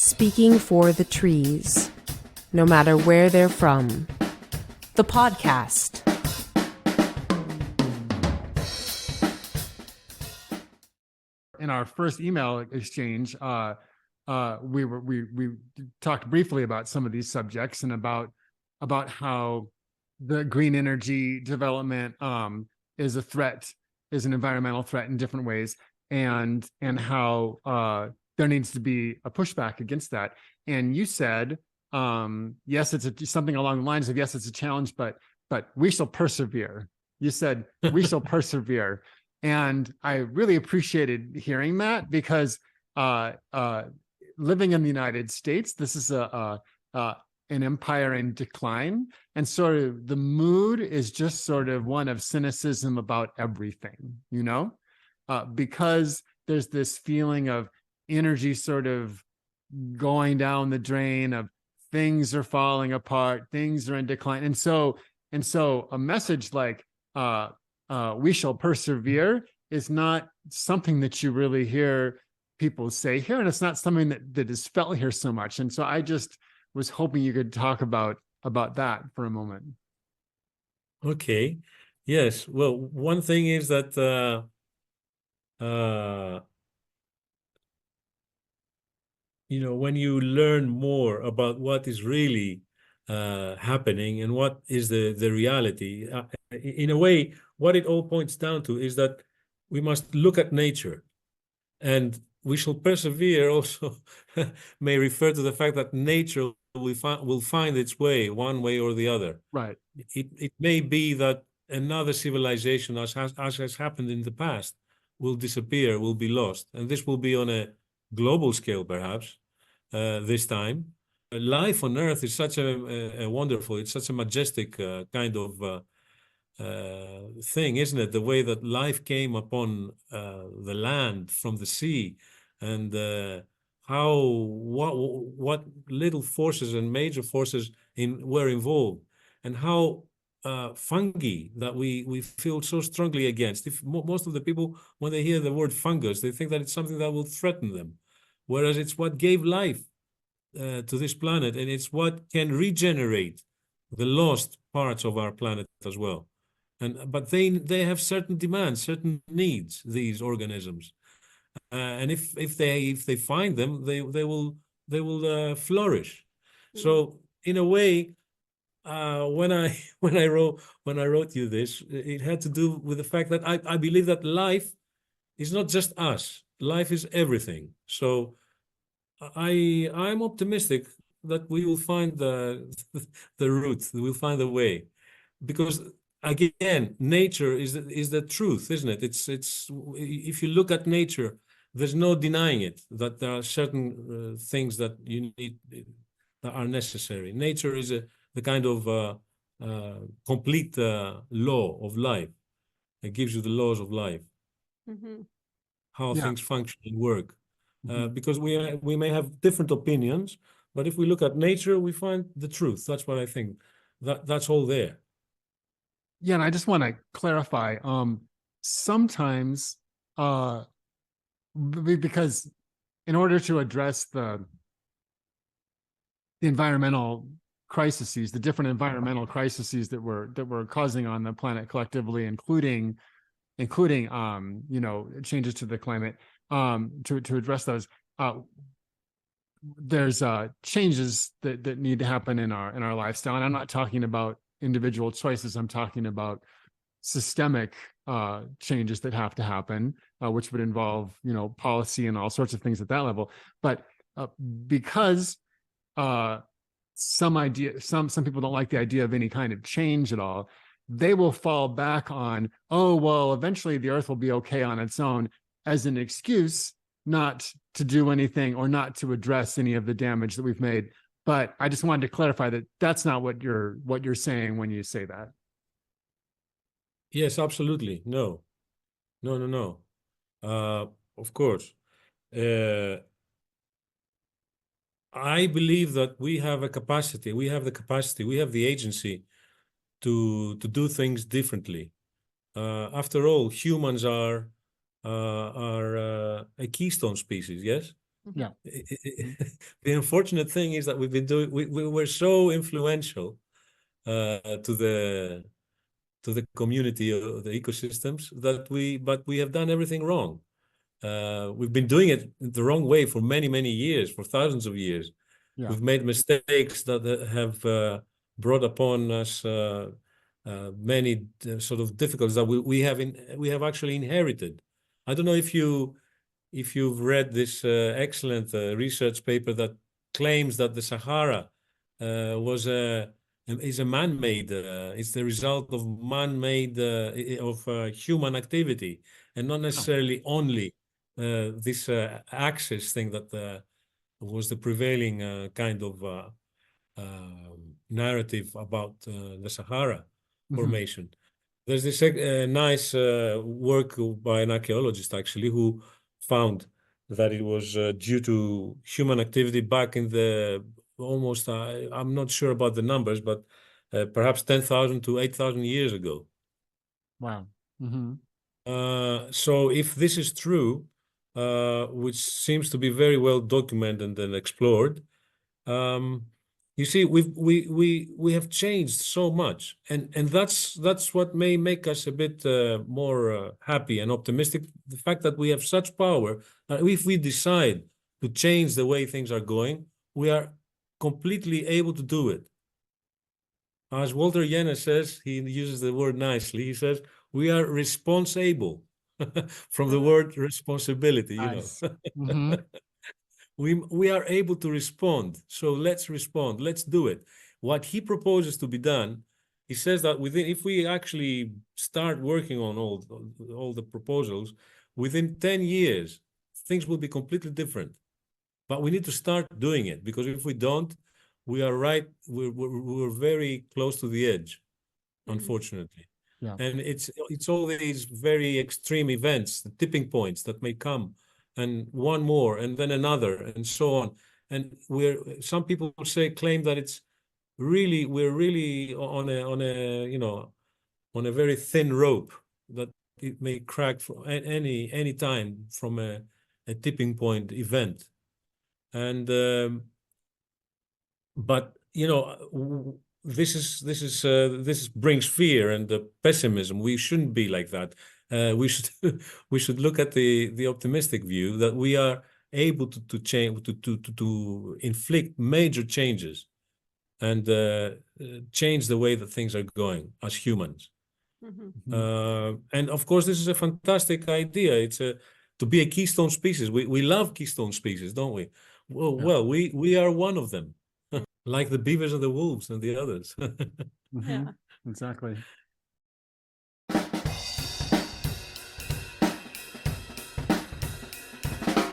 Speaking for the trees, no matter where they're from. The podcast. In our first email exchange, we talked briefly about some of these subjects and about how the green energy development is a threat, is an environmental threat in different ways, and how there needs to be a pushback against that. And you said, yes, it's something along the lines of, yes, it's a challenge, but we shall persevere. You said we shall persevere. And I really appreciated hearing that, because living in the United States, this is an empire in decline, and sort of the mood is just sort of one of cynicism about everything, because there's this feeling of energy sort of going down the drain, of things are falling apart, things are in decline, and so a message like we shall persevere is not something that you really hear people say here, and it's not something that is felt here so much. And so I just was hoping you could talk about that for a moment. Okay. Yes. Well, one thing is that when you learn more about what is really happening and what is the reality, in a way, what it all points down to is that we must look at nature, and we shall persevere also may refer to the fact that nature will find its way, one way or the other. Right. It may be that another civilization, as has happened in the past, will disappear, will be lost. And this will be on a global scale, perhaps, this time. Life on Earth is such a wonderful, it's such a majestic kind of thing, isn't it? The way that life came upon the land from the sea, and what little forces and major forces were involved, and how fungi that we feel so strongly against. If most of the people, when they hear the word fungus, they think that it's something that will threaten them, whereas it's what gave life to this planet, and it's what can regenerate the lost parts of our planet as well. But they have certain demands, certain needs, these organisms, and if they find them, they will flourish. So in a way, when I wrote you this, it had to do with the fact that I believe that life is not just us. Life is everything. So I'm optimistic that we will find the route. We'll find the way, because again, nature is the truth, isn't it? It's if you look at nature, there's no denying it, that there are certain things that you need, that are necessary. Nature is the kind of complete law of life. It gives you the laws of life, how things function and work. Because we may have different opinions, but if we look at nature, we find the truth. That's what I think. That's all there. Yeah, and I just want to clarify. Sometimes, because in order to address the environmental crises, the different environmental crises that we're causing on the planet collectively, including changes to the climate, to address those, there's changes that need to happen in our lifestyle. And I'm not talking about individual choices. I'm talking about systemic changes that have to happen, which would involve, policy and all sorts of things at that level. But because some people don't like the idea of any kind of change at all, they will fall back on, oh, well, eventually the Earth will be okay on its own, as an excuse not to do anything or not to address any of the damage that we've made. But I just wanted to clarify that that's not what you're saying when you say that. Yes, absolutely. No. Of course. I believe that we have the capacity, we have the agency to do things differently. After all, humans are a keystone species, yes? Yeah. The unfortunate thing is that we've been doing, we were so influential to the community of the ecosystems that but we have done everything wrong. We've been doing it the wrong way for many, many years, for thousands of years. Yeah. We've made mistakes that have brought upon us many sort of difficulties that we have actually inherited. I don't know if you've read this excellent research paper that claims that the Sahara is a man-made. It's the result of man-made of human activity, and not necessarily only this axis thing that was the prevailing kind of narrative about the Sahara formation. There's this nice work by an archaeologist actually who found that it was due to human activity back in the almost, I'm not sure about the numbers, but perhaps 10,000 to 8,000 years ago. Wow. So if this is true, which seems to be very well documented and explored, you see, we have changed so much, and that's what may make us a bit more happy and optimistic. The fact that we have such power that if we decide to change the way things are going, we are completely able to do it. As Walter Jenner says, he uses the word nicely. He says, we are responsible from the word responsibility, Nice. We are able to respond. So let's respond. Let's do it. What he proposes to be done, he says that if we actually start working on all the proposals, within 10 years, things will be completely different. But we need to start doing it, because if we don't, we are we're very close to the edge, unfortunately. Yeah. And it's all these very extreme events, the tipping points that may come, and one more, and then another, and so on. And some people claim that we're really on a very thin rope, that it may crack any time from a tipping point event. And but this brings fear and pessimism. We shouldn't be like that. We should look at the optimistic view that we are able to change, to inflict major changes and change the way that things are going as humans. And of course, this is a fantastic idea. It's to be a keystone species. We love keystone species, don't we? Well, we are one of them, like the beavers and the wolves and the others. Exactly.